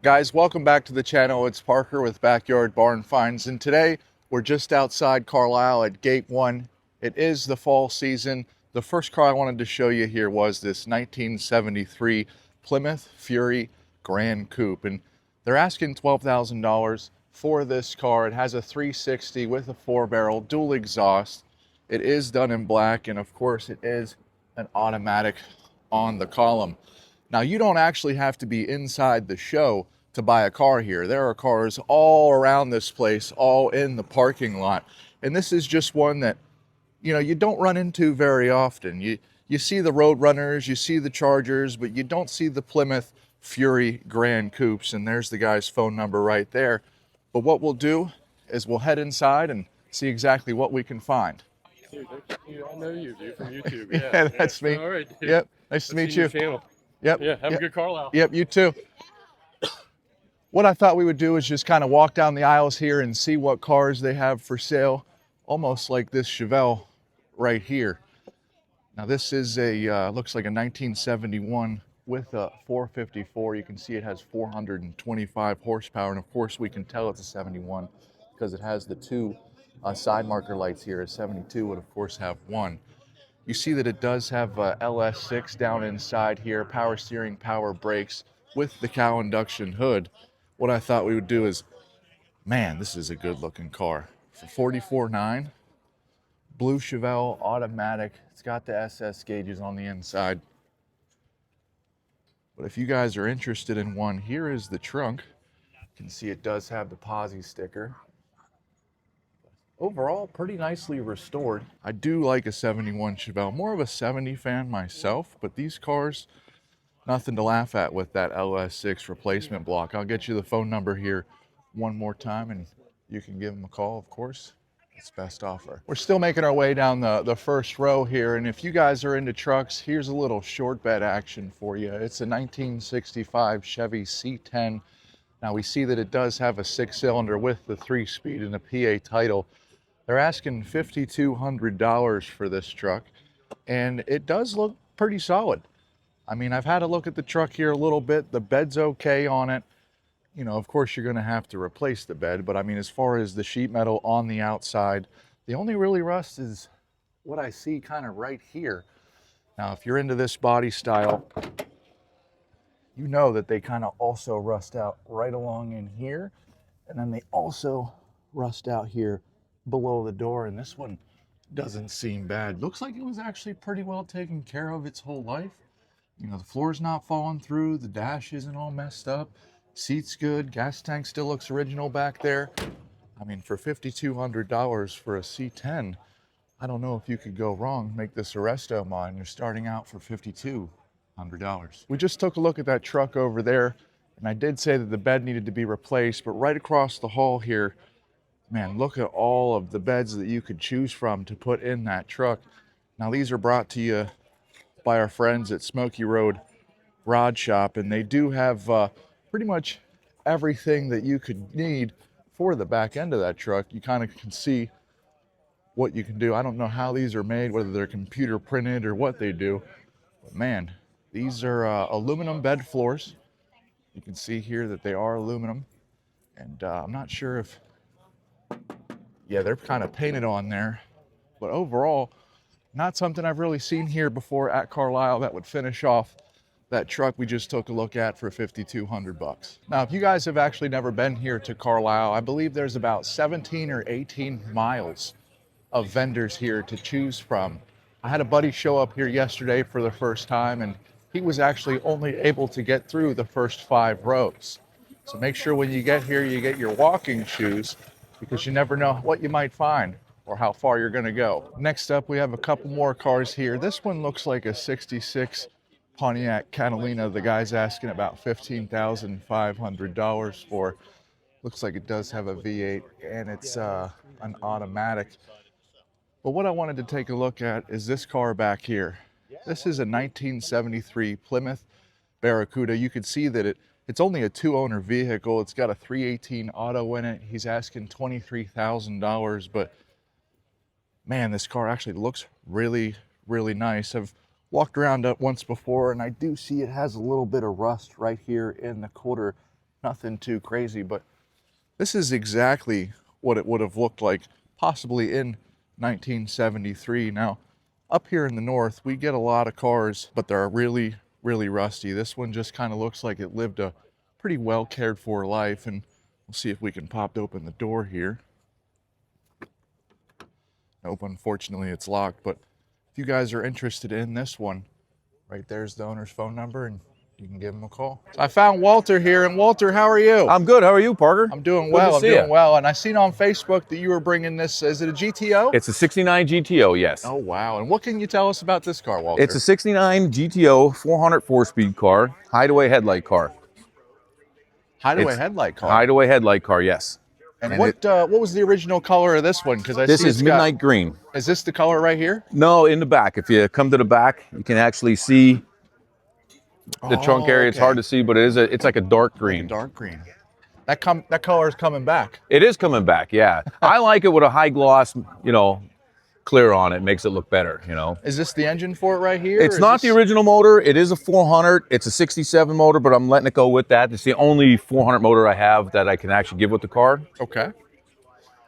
Guys, welcome back to the channel. It's Parker with Backyard Barn Finds, and today we're just outside Carlisle at Gate 1. It is the fall season. The first car I wanted to show you here was this 1973 Plymouth Fury Grand Coupe, and they're asking $12,000 for this car. It has a 360 with a 4-barrel dual exhaust. It is done in black, and of course it is an automatic on the column. Now, you don't actually have to be inside the show to buy a car here. There are cars all around this place, all in the parking lot. And this is just one that, you don't run into very often. You see the Road Runners, you see the Chargers, but you don't see the Plymouth Fury Grand Coupes. And there's the guy's phone number right there. But what we'll do is we'll head inside and see exactly what we can find. Dude, I know you, dude, from YouTube. Yeah, that's me. All right, dude. Yep, nice to meet you. Channel. Yep. Yeah, have a good Carlisle. Yep, you too. What I thought we would do is just kind of walk down the aisles here and see what cars they have for sale, almost like this Chevelle right here. Now this is looks like a 1971 with a 454. You can see it has 425 horsepower, and of course we can tell it's a 71 because it has the two side marker lights here. A 72 would of course have one. You see that it does have LS6 down inside here, power steering, power brakes with the cowl induction hood. What I thought we would do is, man, this is a good looking car. For $44,900, blue Chevelle automatic. It's got the SS gauges on the inside. But if you guys are interested in one, here is the trunk. You can see it does have the posi sticker. Overall, pretty nicely restored. I do like a 71 Chevelle. More of a 70 fan myself, but these cars, nothing to laugh at with that LS6 replacement block. I'll get you the phone number here one more time, and you can give them a call, of course. It's best offer. We're still making our way down the first row here, and if you guys are into trucks, here's a little short bed action for you. It's a 1965 Chevy C10. Now, we see that it does have a 6-cylinder with the 3-speed and a PA title. They're asking $5,200 for this truck, and it does look pretty solid. I mean, I've had a look at the truck here a little bit. The bed's okay on it. Of course, you're going to have to replace the bed, but I mean, as far as the sheet metal on the outside, the only really rust is what I see kind of right here. Now, if you're into this body style, you know that they kind of also rust out right along in here, and then they also rust out here below the door, and this one doesn't seem bad. Looks like it was actually pretty well taken care of its whole life. The floor's not falling through, the dash isn't all messed up, seat's good, gas tank still looks original back there. I mean, for $5,200 for a C10, I don't know if you could go wrong. Make this a resto mod, you're starting out for $5,200. We just took a look at that truck over there, and I did say that the bed needed to be replaced, but right across the hall here, man, look at all of the beds that you could choose from to put in that truck. Now, these are brought to you by our friends at Smoky Road Rod Shop, and they do have pretty much everything that you could need for the back end of that truck. You kind of can see what you can do. I don't know how these are made, whether they're computer printed or what they do, but man, these are aluminum bed floors. You can see here that they are aluminum, and I'm not sure if, yeah, they're kind of painted on there, but overall, not something I've really seen here before at Carlisle that would finish off that truck we just took a look at for $5,200. Now, if you guys have actually never been here to Carlisle, I believe there's about 17 or 18 miles of vendors here to choose from. I had a buddy show up here yesterday for the first time, and he was actually only able to get through the first 5 rows. So make sure when you get here, you get your walking shoes, because you never know what you might find or how far you're going to go. Next up, we have a couple more cars here. This one looks like a 66 Pontiac Catalina. The guy's asking about $15,500 for. Looks like it does have a V8, and it's an automatic. But what I wanted to take a look at is this car back here. This is a 1973 Plymouth Barracuda. You can see that it's only a 2-owner vehicle. It's got a 318 auto in it. He's asking $23,000, but man, this car actually looks really, really nice. I've walked around it once before, and I do see it has a little bit of rust right here in the quarter Nothing too crazy, but this is exactly what it would have looked like possibly in 1973. Now, up here in the north, we get a lot of cars, but they're really, really rusty. This one just kind of looks like it lived a pretty well cared for life, and we'll see if we can pop open the door here. Nope, unfortunately it's locked, but if you guys are interested in this one, right there's the owner's phone number, and you can give him a call. So I found Walter here, and Walter, how are you? I'm good. How are you, Parker? I'm doing well. I'm doing well. And I seen on Facebook that you were bringing this. Is it a GTO? It's a 69 GTO, yes. Oh, wow. And what can you tell us about this car, Walter? It's a 69 GTO 400 4-speed car, hideaway headlight car. Hideaway headlight car? Hideaway headlight car, yes. And what was the original color of this one? Because this is midnight green. Is this the color right here? No, in the back. If you come to the back, you can actually see the trunk area. It's hard to see, but it's like a dark green. Like a dark green. That color is coming back. It is coming back, yeah. I like it with a high gloss, clear on it. Makes it look better, Is this the engine for it right here? It's not the original motor. It is a 400. It's a 67 motor, but I'm letting it go with that. It's the only 400 motor I have that I can actually give with the car. Okay.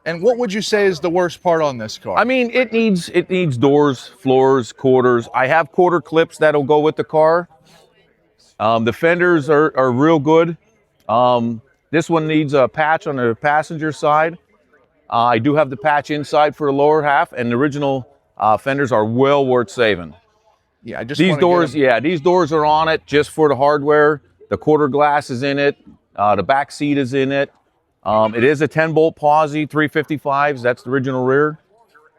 And what would you say is the worst part on this car? I mean, it needs doors, floors, quarters. I have quarter clips that'll go with the car. The fenders are real good. This one needs a patch on the passenger side. I do have the patch inside for the lower half, and the original fenders are well worth saving. Yeah, these doors are on it just for the hardware. The quarter glass is in it. The back seat is in it. It is a 10-bolt posi 355s. That's the original rear.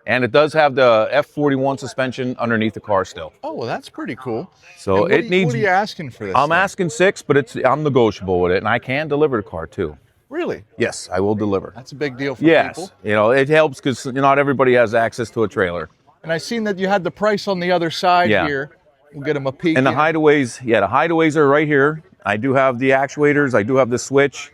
And it does have the F41 suspension underneath the car still. Oh, well, that's pretty cool. So what are you asking for this? I'm asking $6, but I'm negotiable with it, and I can deliver the car too. Really? Yes, I will deliver. That's a big deal for people. Yes, it helps because not everybody has access to a trailer. And I seen that you had the price on the other side here. We'll get them a peek. And the hideaways, the hideaways are right here. I do have the actuators. I do have the switch.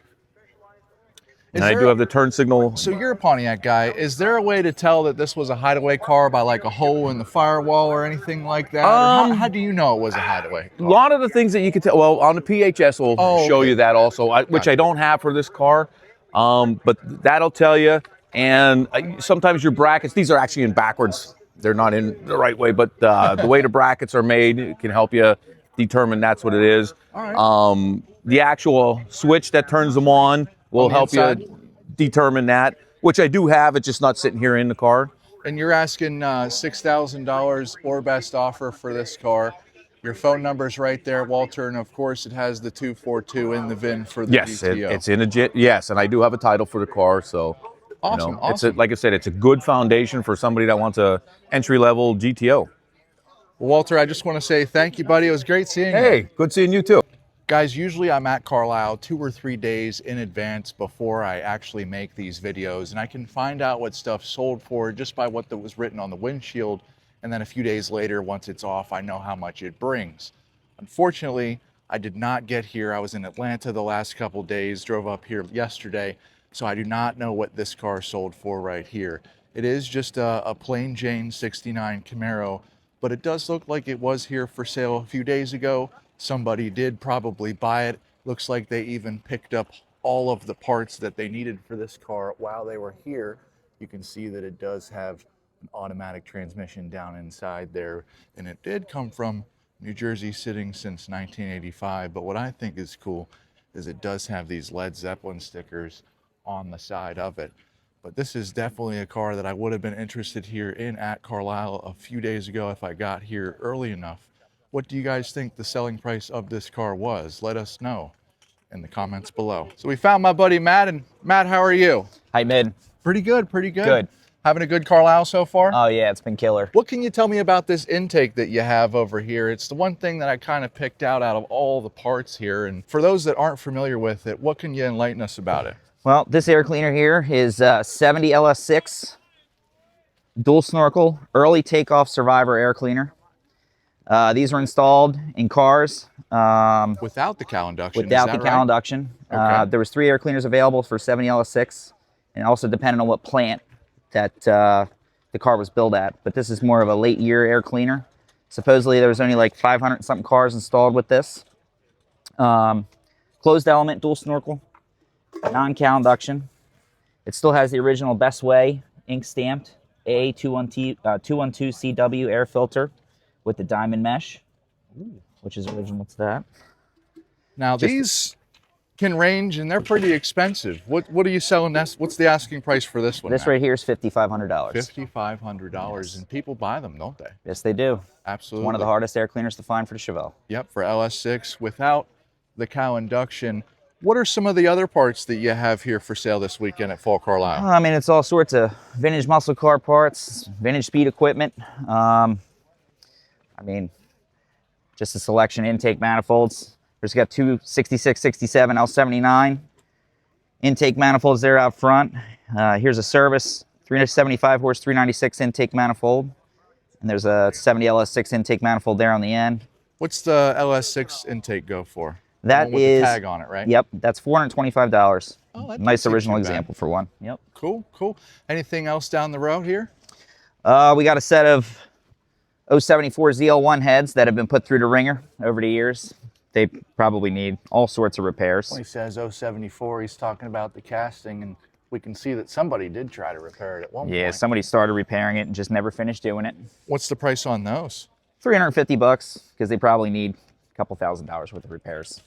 And I do have the turn signal. So you're a Pontiac guy. Is there a way to tell that this was a hideaway car by like a hole in the firewall or anything like that? How do you know it was a hideaway car? A lot of the things that you can tell, well, on the PHS will show you that also, which I don't have for this car, but that'll tell you. And sometimes your brackets, these are actually in backwards. They're not in the right way, but the way the brackets are made can help you determine that's what it is. All right. The actual switch that turns them on will help you determine that, which I do have. It's just not sitting here in the car. And you're asking $6,000 or best offer for this car. Your phone number's right there, Walter, and of course it has the 242 in the VIN for the GTO. It's in a JIT. Yes, and I do have a title for the car, so awesome. It's like I said, it's a good foundation for somebody that wants a entry-level GTO. Well, Walter, I just want to say thank you, buddy. It was great seeing you. Hey, good seeing you too. Guys, usually I'm at Carlisle 2 or 3 days in advance before I actually make these videos, and I can find out what stuff sold for just by what was written on the windshield, and then a few days later, once it's off, I know how much it brings. Unfortunately, I did not get here. I was in Atlanta the last couple days, drove up here yesterday, so I do not know what this car sold for right here. It is just a plain Jane 69 Camaro, but it does look like it was here for sale a few days ago. Somebody did probably buy it. Looks like they even picked up all of the parts that they needed for this car while they were here. You can see that it does have an automatic transmission down inside there, and it did come from New Jersey, sitting since 1985. But what I think is cool is it does have these Led Zeppelin stickers on the side of it. But this is definitely a car that I would have been interested here in at Carlisle a few days ago if I got here early enough. What do you guys think the selling price of this car was? Let us know in the comments below. So we found my buddy Matt, and Matt, how are you? Hi, Mid. Pretty good, pretty good. Good. Having a good Carlisle so far? Oh yeah, it's been killer. What can you tell me about this intake that you have over here? It's the one thing that I kind of picked out of all the parts here. And for those that aren't familiar with it, what can you enlighten us about it? Well, this air cleaner here is 70 LS6 dual snorkel early takeoff survivor air cleaner. These were installed in cars without the cowl induction. Without the cowl induction. Okay. There was 3 air cleaners available for 70 LS6, and also depending on what plant that the car was built at. But this is more of a late year air cleaner. Supposedly there was only like 500 something cars installed with this. closed element, dual snorkel, non-cowl induction. It still has the original Best Way ink stamped AA212CW air filter with the diamond mesh, which is original to that. Now these can range, and they're pretty expensive. What are you selling? What's the asking price for this one? This right here is $5,500. $5,500, and people buy them, don't they? Yes, they do. Absolutely. One of the hardest air cleaners to find for the Chevelle. Yep, for LS6 without the cowl induction. What are some of the other parts that you have here for sale this weekend at Fall Carlisle? I mean, it's all sorts of vintage muscle car parts, vintage speed equipment. I mean, just a selection, intake manifolds. There's got two 66, 67, L79 intake manifolds there out front. Here's a service, 375 horse, 396 intake manifold. And there's a 70 LS6 intake manifold there on the end. What's the LS6 intake go for? That the one with is the tag on it, right? Yep, that's $425. Oh, that nice doesn't seem original too bad. example for one. Yep. Cool, cool. Anything else down the road here? We got a set of 074 ZL1 heads that have been put through the ringer over the years. They probably need all sorts of repairs. When he says 074, he's talking about the casting, and we can see that somebody did try to repair it at one point. Yeah, somebody started repairing it and just never finished doing it. What's the price on those? $350 because they probably need a couple $1,000s worth of repairs.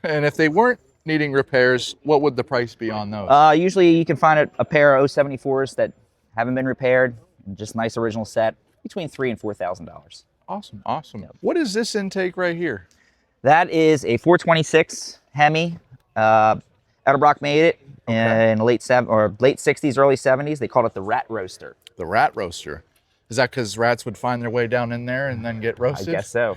And if they weren't needing repairs, what would the price be on those? Usually you can find a pair of 074s that haven't been repaired, just nice original set, between $3,000 and $4,000. Awesome, awesome. Yep. What is this intake right here? That is a 426 Hemi. Edelbrock made it in the late 60s, early 70s. They called it the Rat Roaster. The Rat Roaster. Is that because rats would find their way down in there and then get roasted? I guess so.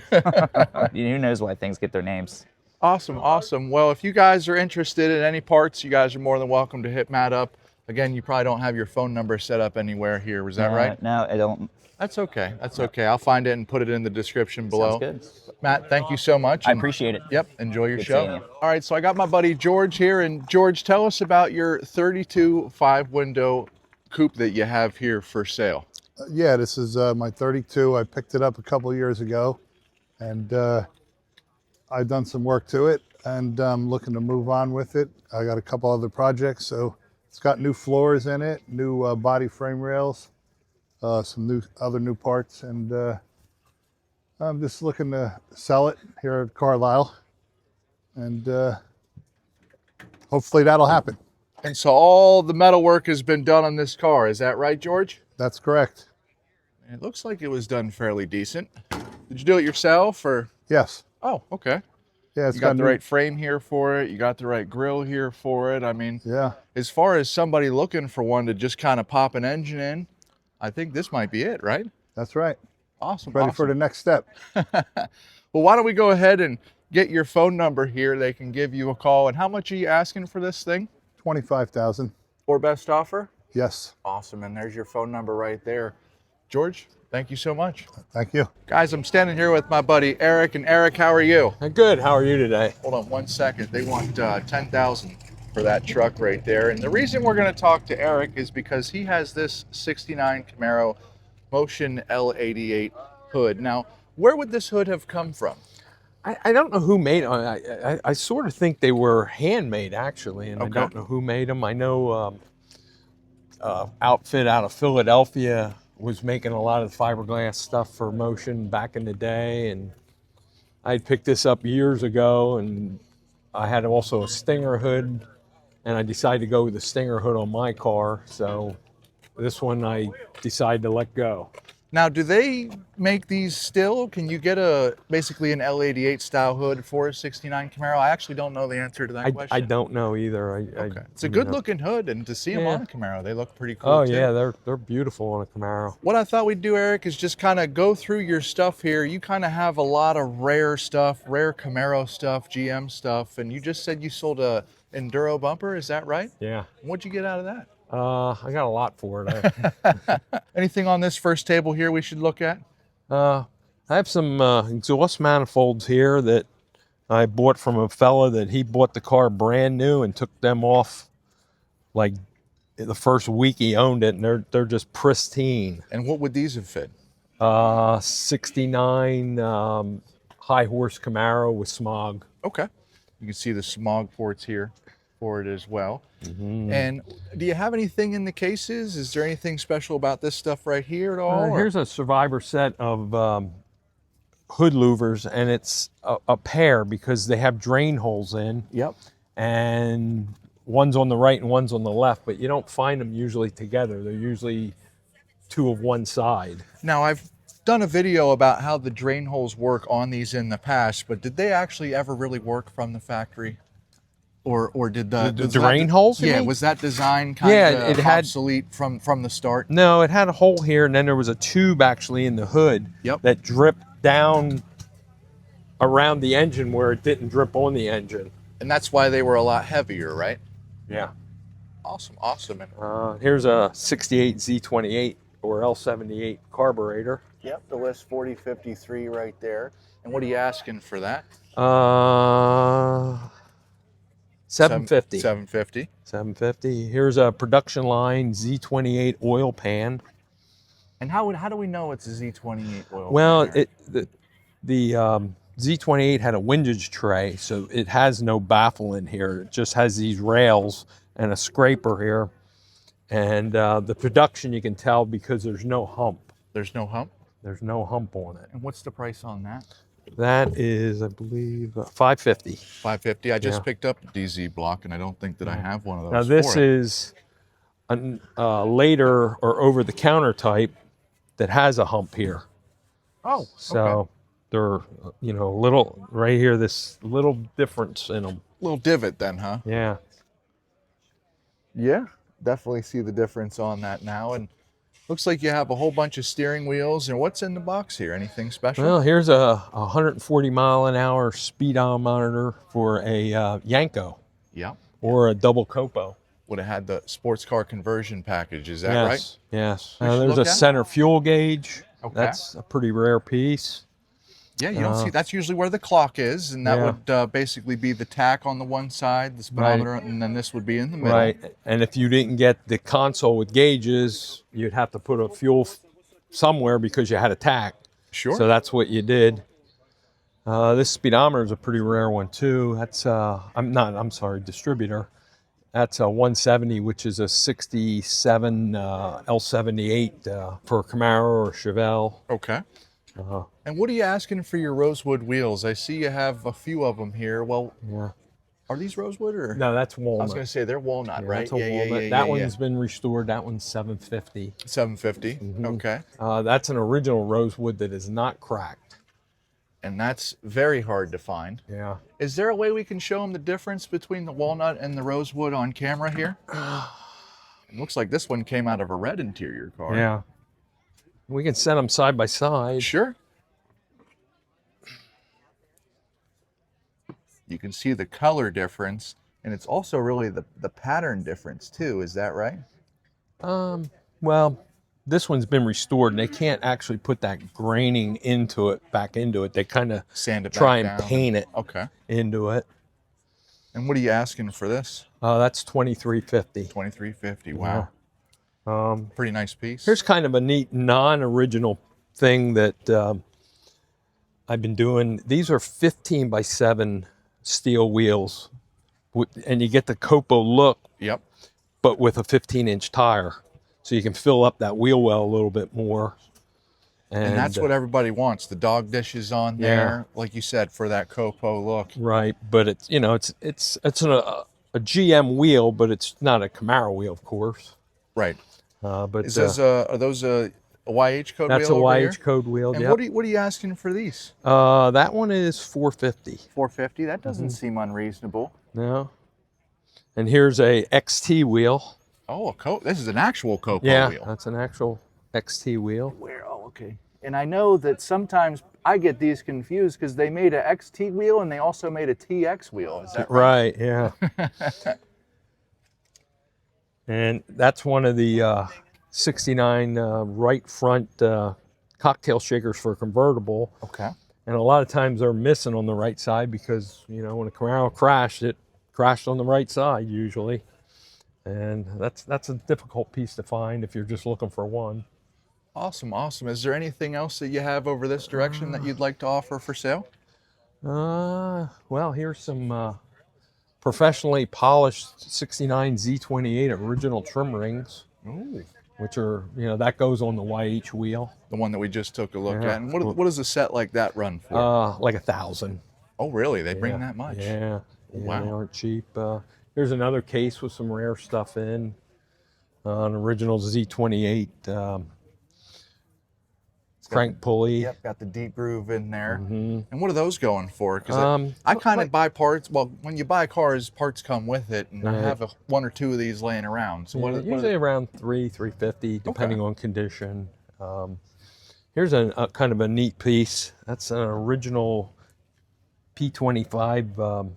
Who knows why things get their names. Awesome, awesome. Well, if you guys are interested in any parts, you guys are more than welcome to hit Matt up. Again, you probably don't have your phone number set up anywhere here. Was that right? No, I don't. That's okay. That's okay. I'll find it and put it in the description below. Sounds good. Matt, thank you so much. I appreciate it. Yep, enjoy your Good show. seeing you. All right, so I got my buddy George here, and George, tell us about your 32 5-window coupe that you have here for sale. Yeah, this is my 32. I picked it up a couple years ago, and I've done some work to it, and I'm looking to move on with it. I got a couple other projects, so it's got new floors in it, new body frame rails, some other new parts, and I'm just looking to sell it here at Carlisle, and hopefully that'll happen. And so all the metal work has been done on this car. Is that right, George? That's correct. It looks like it was done fairly decent. Did you do it yourself, or? Yes. Oh, okay. Yeah, it's You got the right frame here for it. You got the right grill here for it. I mean, Yeah. as far as somebody looking for one to just kind of pop an engine in, I think this might be it, right? That's right. Awesome. Ready awesome. for the next step. Well, why don't we go ahead and get your phone number here? They can give you a call. And how much are you asking for this thing? 25,000. Or best offer? Yes. Awesome. And there's your phone number right there. George, thank you so much. Thank you. Guys, I'm standing here with my buddy Eric. And Eric, how are you? Good. How are you today? Hold on 1 second. They want 10,000 for that truck right there. And the reason we're going to talk to Eric is because he has this 69 Camaro Motion L88 hood. Now, where would this hood have come from? I don't know who made them. I sort of think they were handmade, actually, and Okay. I don't know who made them. I know outfit out of Philadelphia was making a lot of the fiberglass stuff for Motion back in the day, and I picked this up years ago, and I had also a Stinger hood, and I decided to go with the Stinger hood on my car, so this one I decided to let go. Now, do they make these still? Can you get basically an L88 style hood for a 69 Camaro? I actually don't know the answer to that question. I don't know either. Okay. It's a good looking hood, and to see them Yeah. on a Camaro, they look pretty cool Oh too. yeah, they're beautiful on a Camaro. What I thought we'd do, Eric, is just kind of go through your stuff here. You kind of have a lot of rare stuff, rare Camaro stuff, GM stuff, and you just said you sold a Enduro bumper. Is that right? Yeah. What'd you get out of that? I got a lot for it. Anything on this first table here we should look at? I have some exhaust manifolds here that I bought from a fella that he bought the car brand new and took them off like the first week he owned it, and they're just pristine. And what would these have fit? 69 high horse Camaro with smog. Okay. You can see the smog ports here for it as well. And do you have anything in the cases? Is there anything special about this stuff right here at all? or- Here's a Survivor set of hood louvers, and it's a pair because they have drain holes in. Yep. And one's on the right and one's on the left, but you don't find them usually together. They're usually two of one side. Now, I've done a video about how the drain holes work on these in the past, but did they actually ever really work from the factory? Or did the drain holes, you Yeah, mean? was that design kind Yeah, of it had- obsolete from the start? No, it had a hole here, and then there was a tube actually in the hood Yep. that dripped down around the engine where it didn't drip on the engine. And that's why they were a lot heavier, right? Yeah. Awesome. And Here's a 68 Z28 or L78 carburetor. yep, the list 4053 right there. And what are you asking for that? 750. 750. 750. Here's a production line Z28 oil pan. And how do we know it's a Z28 oil? Well, pan the Z28 had a windage tray, so it has no baffle in here. It just has these rails and a scraper here. And the production you can tell because there's no hump. There's no hump. There's no hump on it. And what's the price on that? That is, I believe, 550. 550. I just Yeah. picked up a DZ block, and I don't think that I have one of those. Now this for it. is a later or over-the-counter type that has a hump here. Oh, So okay. they're, you know, little right here. This little difference in them. Little divot then, huh? Yeah. Yeah, definitely see the difference on that now. And looks like you have a whole bunch of steering wheels. And what's in the box here? Anything special? Well, here's a 140 mile an hour speedometer for a Yanko Yeah. or a double Copo. Would have had the sports car conversion package. Is that right? Yes. Yes. We should There's look a at it? center fuel gauge. Okay. That's a pretty rare piece. Yeah, you don't see. That's usually where the clock is, and that Yeah. would basically be the tack on the one side, the speedometer, and then this would be in the middle. Right. And if you didn't get the console with gauges, you'd have to put a fuel somewhere because you had a tack. Sure. So that's what you did. This speedometer is a pretty rare one too. That's distributor. That's a 170, which is a 67 L78 for a Camaro or Chevelle. Okay. Uh, And what are you asking for your rosewood wheels? I see you have a few of them here. Well, yeah. are these rosewood or? No, that's I walnut. was going to say they're walnut, Yeah, right? that's a walnut. That one's been restored. That one's 750. 750. Okay. That's an original rosewood that is not cracked. And that's very hard to find. Yeah. Is there a way we can show them the difference between the walnut and the rosewood on camera here? It looks like this one came out of a red interior car. Yeah. We can set them side by side. Sure. You can see the color difference, and it's also really the pattern difference too. Is that right? Well, this one's been restored, and they can't actually put that graining back into it. They kind of Sand it back try and down. paint it Okay. into it. And what are you asking for this? That's $23.50. 2350. Wow. Pretty nice piece. Here's kind of a neat non-original thing that I've been doing. These are 15 by 7 steel wheels, and you get the Copo look, Yep. but with a 15-inch tire. So you can fill up that wheel well a little bit more. And that's what everybody wants. The dog dishes on Yeah. there, like you said, for that Copo look. Right, but it's a GM wheel, but it's not a Camaro wheel, of course. Right. But Is those are those a YH code that's a wheel over YH here? code wheel. And Yep. what are you asking for these? That one is $450. 450. That doesn't Mm-hmm. seem unreasonable. No. And here's a XT wheel. Oh, this is an actual Copo Yeah, wheel. that's an actual XT wheel. Where? Oh, okay. And I know that sometimes I get these confused because they made a XT wheel and they also made a TX wheel. Is that right? Right, yeah. And that's one of the 69 right front cocktail shakers for a convertible. Okay. And a lot of times they're missing on the right side because, you know, when a Camaro crashed, it crashed on the right side usually. And that's a difficult piece to find if you're just looking for one. Awesome, awesome. Is there anything else that you have over this direction that you'd like to offer for sale? Well, here's some professionally polished 69 Z28 original trim rings, Ooh. which are, that goes on the YH wheel. The one that we just took a look Yeah. at. And what does a set like that run for? Like 1,000. Oh, really? They bring that much? Yeah. Oh, Yeah, wow. they aren't cheap. Here's another case with some rare stuff in. An original Z28 crank pulley. Yep, got the deep groove in there. Mm-hmm. And what are those going for? Because I kind of buy parts. Well, when you buy cars, parts come with it, and I have one or two of these laying around. So Usually around $350, depending on condition. Here's a kind of a neat piece. That's an original P25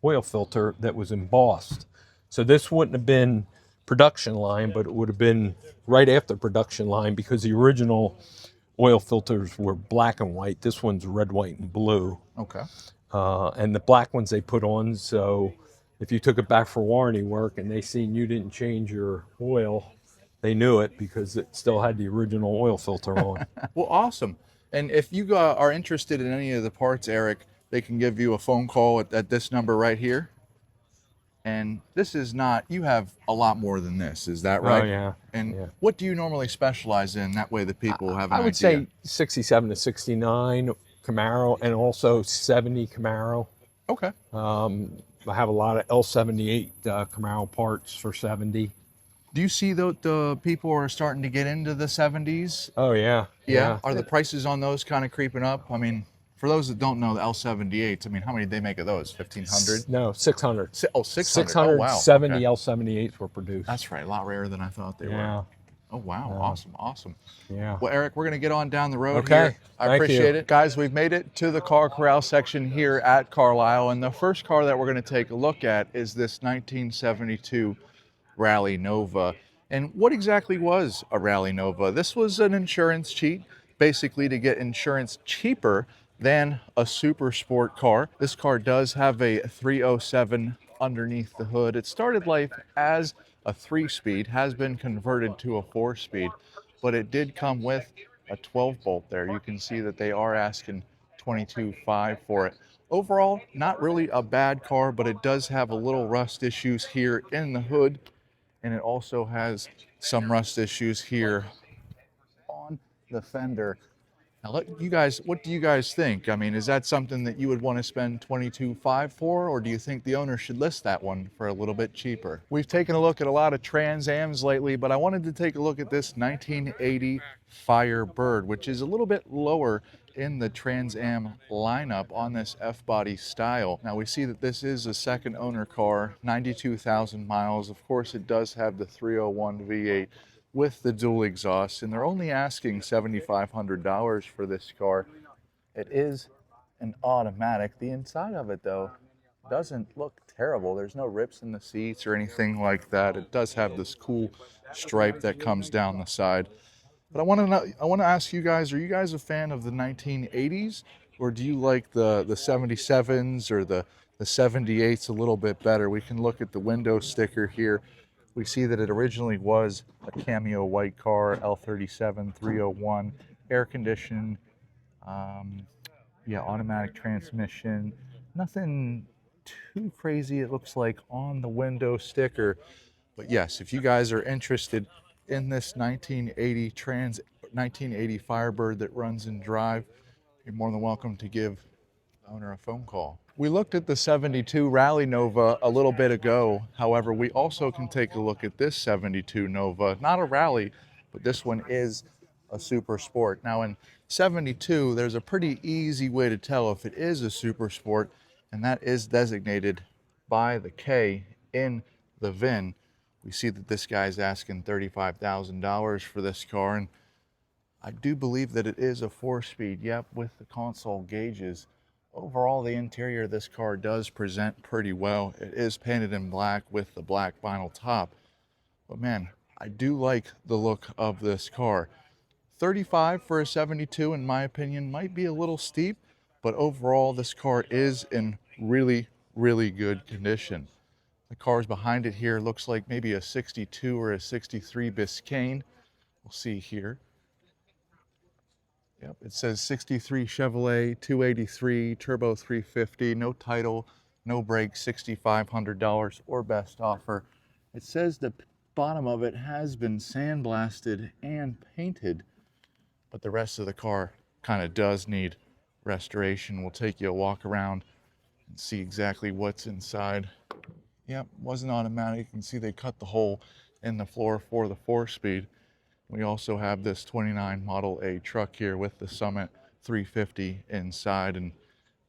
oil filter that was embossed. So this wouldn't have been production line, but it would have been right after production line, because the original oil filters were black and white. This one's red, white, and blue. Okay. And the black ones they put on, so if you took it back for warranty work and they seen you didn't change your oil, they knew it because it still had the original oil filter on. Well, awesome. And if you are interested in any of the parts, Eric, they can give you a phone call at this number right here. And this is not, you have a lot more than this, is that right? Oh, yeah. And yeah. what do you normally specialize in? That way the people have an idea. I would say 67 to 69 Camaro, and also 70 Camaro. Okay. I have a lot of L78 Camaro parts for 70. Do you see the people are starting to get into the 70s? Oh, yeah. Yeah. Are the prices on those kind of creeping up? I mean, for those that don't know the L78s, I mean, how many did they make of those? 1,500? No, 600. Oh, 600. 670 Oh, wow. Okay. L78s were produced. That's right. A lot rarer than I thought they Yeah. were. Oh, wow. Awesome. Awesome. Yeah. Well, Eric, we're going to get on down the road Okay. here. I Thank appreciate you. it. Guys, we've made it to the car corral section here at Carlisle. And the first car that we're going to take a look at is this 1972 Rally Nova. And what exactly was a Rally Nova? This was an insurance cheat, basically to get insurance cheaper than a super sport car. This car does have a 307 underneath the hood. It started life as a 3-speed, has been converted to a 4-speed, but it did come with a 12-bolt there. You can see that they are asking $22,500 for it. Overall, not really a bad car, but it does have a little rust issues here in the hood, and it also has some rust issues here on the fender. Now, what do you guys think? I mean, is that something that you would want to spend $22,500 for, or do you think the owner should list that one for a little bit cheaper? We've taken a look at a lot of Trans Ams lately, but I wanted to take a look at this 1980 Firebird, which is a little bit lower in the Trans Am lineup on this F-body style. Now, we see that this is a second owner car, 92,000 miles. Of course, it does have the 301 V8 with the dual exhaust, and they're only asking $7,500 for this car. It is an automatic. The inside of it, though, doesn't look terrible. There's no rips in the seats or anything like that. It does have this cool stripe that comes down the side. But I want to ask you guys, are you guys a fan of the 1980s, or do you like the 77s or the 78s a little bit better? We can look at the window sticker here. We see that it originally was a cameo white car, L37 301, air conditioned, automatic transmission. Nothing too crazy, it looks like, on the window sticker. But yes, if you guys are interested in this 1980 Firebird that runs and drive, you're more than welcome to give the owner a phone call. We looked at the 72 Rally Nova a little bit ago. However, we also can take a look at this 72 Nova, not a Rally, but this one is a super sport. Now in 72, there's a pretty easy way to tell if it is a super sport, and that is designated by the K in the VIN. We see that this guy's asking $35,000 for this car, and I do believe that it is a 4-speed, yep, with the console gauges. Overall, the interior of this car does present pretty well. It is painted in black with the black vinyl top. But man, I do like the look of this car. $35,000 for a 72, in my opinion, might be a little steep, but overall, this car is in really, really good condition. The cars behind it here looks like maybe a 62 or a 63 Biscayne. We'll see here. Yep, it says 63 Chevrolet 283 Turbo 350, no title, no brakes, $6,500 or best offer. It says the bottom of it has been sandblasted and painted, but the rest of the car kind of does need restoration. We'll take you a walk around and see exactly what's inside. Yep, wasn't automatic. You can see they cut the hole in the floor for the 4-speed. We also have this 29 Model A truck here with the Summit 350 inside, and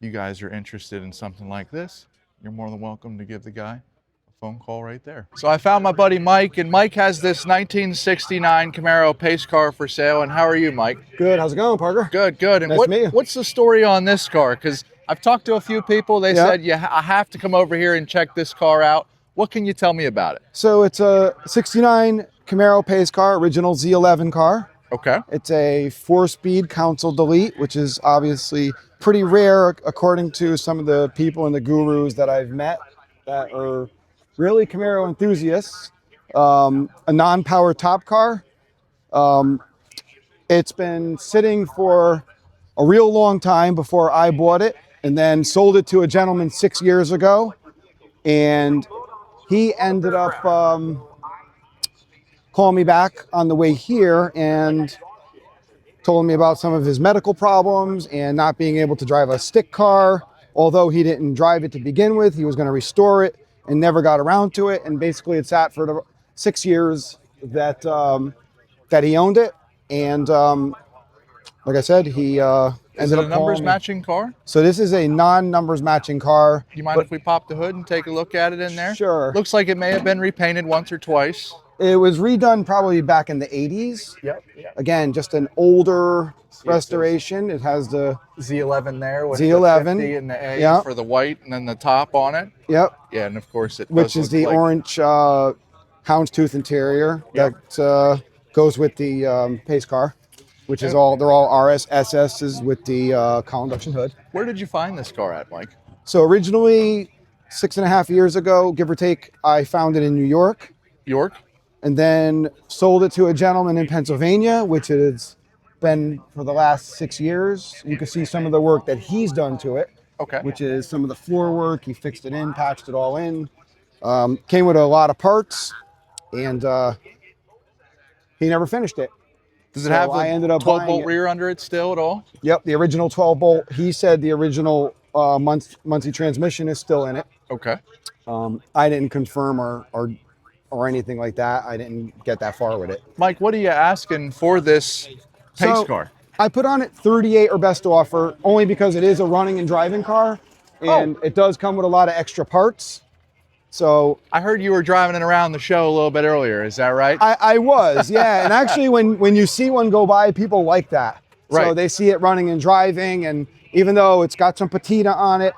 you guys are interested in something like this, you're more than welcome to give the guy a phone call right there. So I found my buddy Mike, and Mike has this 1969 Camaro Pace Car for sale. And how are you, Mike? Good. How's it going, Parker? Good, good. And Nice to meet you. what's the story on this car? Because I've talked to a few people. They said, yeah, I have to come over here and check this car out. What can you tell me about it? So it's a 69 Camaro Pace Car, original Z11 car. Okay. It's a 4-speed console delete, which is obviously pretty rare according to some of the people and the gurus that I've met that are really Camaro enthusiasts. A non-power top car. It's been sitting for a real long time before I bought it, and then sold it to a gentleman 6 years ago. And he ended up calling me back on the way here and told me about some of his medical problems and not being able to drive a stick car. Although he didn't drive it to begin with, he was going to restore it and never got around to it. And basically it sat for the 6 years that that he owned it. And like I said, he Is it a numbers calling me. matching car? So this is a non-numbers matching car. Do you mind if we pop the hood and take a look at it in there? Sure. Looks like it may have been repainted once or twice. It was redone probably back in the 80s. Yep. Again, just an older restoration. It has the Z11 there with Z11, the 50 and the A yeah. for the white, and then the top on it. Yep, Yeah, and of course it which does is look the like, orange houndstooth interior that goes with the Pace Car, which is they're all RSSs with the column induction hood. Where did you find this car at, Mike? So originally 6.5 years ago, give or take, I found it in New York. York? And then sold it to a gentleman in Pennsylvania, which it has been for the last 6 years. You can see some of the work that he's done to it, Okay. which is some of the floor work. He fixed it in, patched it all in. Came with a lot of parts, and he never finished it. Does it So have I a ended up 12 buying bolt it. rear under it still at all? Yep, the original 12 bolt. He said the original Muncie transmission is still in it. Okay. I didn't confirm or anything like that. I didn't get that far with it. Mike, what are you asking for this Pace So, car? I put on it 38 or best offer only because it is a running and driving car, and it does come with a lot of extra parts. So I heard you were driving it around the show a little bit earlier. Is that right? I was, yeah. And actually, when you see one go by, people like that. So Right. they see it running and driving, and even though it's got some patina on it,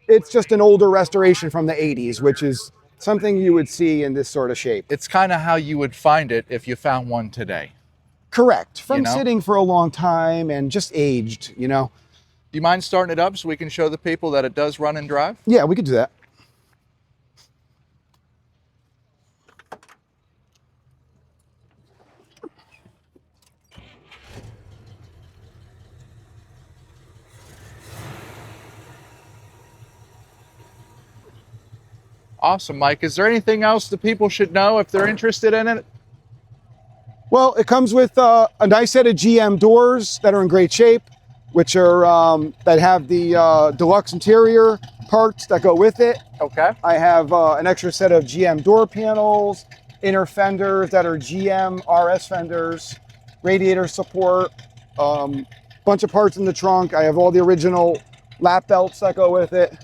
it's just an older restoration from the 80s, which is something you would see in this sort of shape. It's kind of how you would find it if you found one today. Correct. From You know? sitting for a long time and just aged, you know. Do you mind starting it up so we can show the people that it does run and drive? Yeah, we could do that. Awesome, Mike. Is there anything else the people should know if they're interested in it? Well, it comes with a nice set of GM doors that are in great shape, which are that have the deluxe interior parts that go with it. Okay. I have an extra set of GM door panels, inner fenders that are GM RS fenders, radiator support, bunch of parts in the trunk. I have all the original lap belts that go with it,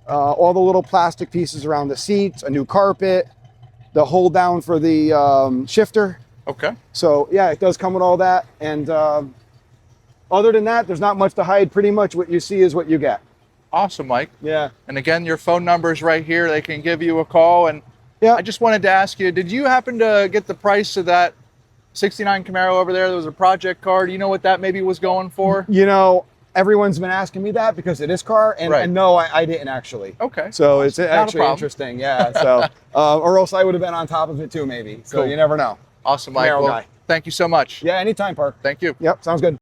all the little plastic pieces around the seats, a new carpet, the hold down for the shifter. Okay. So yeah, it does come with all that. And other than that, there's not much to hide. Pretty much what you see is what you get. Awesome, Mike. Yeah. And again, your phone number is right here. They can give you a call. And Yeah. I just wanted to ask you, did you happen to get the price of that 69 Camaro over there? There was a project car. Do you know what that maybe was going for? You know, everyone's been asking me that because of this car, and, Right. and no, I didn't actually. Okay. So it's Not a actually problem. interesting, yeah. So, or else I would have been on top of it too, maybe. So Cool. you never know. Awesome, Mike. Camaro Well, guy. thank you so much. Yeah, anytime, Park. Thank you. Yep, sounds good.